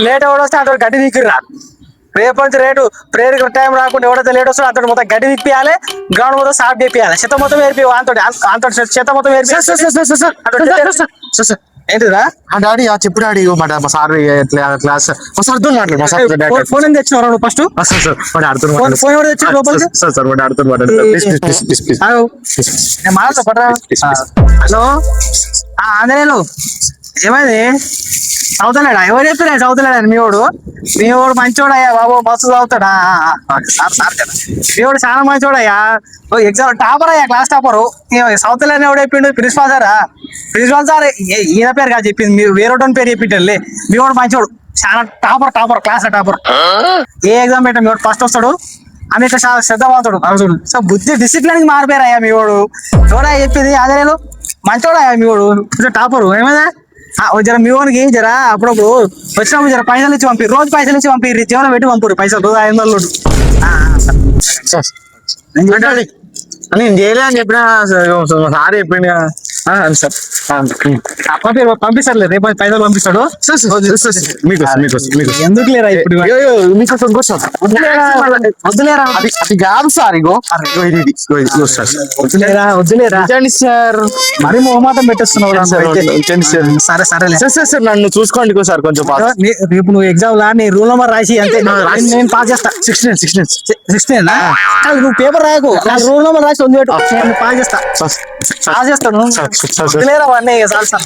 Late ఎవడు వస్తే అతడు గడ్డి దిక్కురా. రేపు నుంచి రేటు ప్రేయర్ టైం రాకుండా ఎవడైతే లేట్ వస్తాడో అతడు మొత్తం గడ్డి తిప్పియాలి, గ్రౌండ్ మొత్తం సాఫ్ చేపియాలి, చెత్త మొత్తం వేరిపి అంతటి చెత్త మొత్తం వేరిపి. ఏంటిరా డాడీ చెప్పు డాడీ మా సార్ క్లాస్ మా సార్ మాట్లాడు. మా సార్ ఫోన్ ఏం తెచ్చినావు నువ్వు ఫస్ట్? ఫోన్ ఫోన్ ఎవరు తెచ్చి లోపలికి? సార్ సార్ వాడు ఆడుతూ మాట్లాడు. నేను మాట్లాడతా. హలో ఆంజనేయులు, ఏమైంది? చదువుతలేడా? ఎవరు చెప్పినా చదువుతలేడా? మీ వాడు మంచోడయ్యా బాబు, మస్తు చదువుతాడా? మీ వాడు చాలా మంచోడయ్యా, ఎగ్జామ్ టాపర్ అయ్యా, క్లాస్ టాపరు. చదువుతలేని ఎవడు చెప్పిండు? ప్రిన్సిపాల్ సారా? ప్రిన్సిపాల్ సార్ ఈయన పేరు కాదు చెప్పింది, మీరు వేరే పేరు చెప్పింటలే. మీ వాడు మంచోడు, చాలా టాపర్ క్లాస్ టాపర్. ఏ ఎగ్జామ్ పెట్టా మీ వాడు ఫస్ట్ వస్తాడు, ఆమె ఇట్లా చాలా శ్రద్ధవంతుడు. అర్జుడు సో బుద్ధి డిసిప్లిన్ కి మారిపోయారయ్యా మీ వాడు. ఎవడా చెప్పింది? ఆంజనేయులు మంచోడయ్యా మీ వాడు, టాపరు. ఏమైనా జర మీ వానికి జర అప్పుడప్పుడు వచ్చినప్పుడు జర పైసలు ఇచ్చి పంపి, రోజు పైసలు ఇచ్చి పంపి, జీవనం పెట్టి పంపురు పైసలు, రోజు 500. నేను చేయలే అని చెప్పిన సార్ చెప్పిండు సార్. పంపిస్తారులే, రేపు పైసలు పంపిస్తాడు. ఎందుకు లేరా ఇప్పుడు? వద్దులేరా, అది కాదు సార్. ఇగో వద్దులేరా సార్, మరి మొహమాటం పెట్టేస్తున్నావు. సరే సరే సార్ నన్ను చూసుకోండి సార్ కొంచెం. రేపు నువ్వు ఎగ్జామ్ లా నీ రూల్ నెంబర్ రాసి అంతే, నేను పాస్ చేస్తా. 16 నువ్వు పేపర్ రాయకు, రూల్ నెంబర్ రాసి ఉంది, పాస్ చేస్తాను. వదిలేరా అవన్నీ చాలు సార్.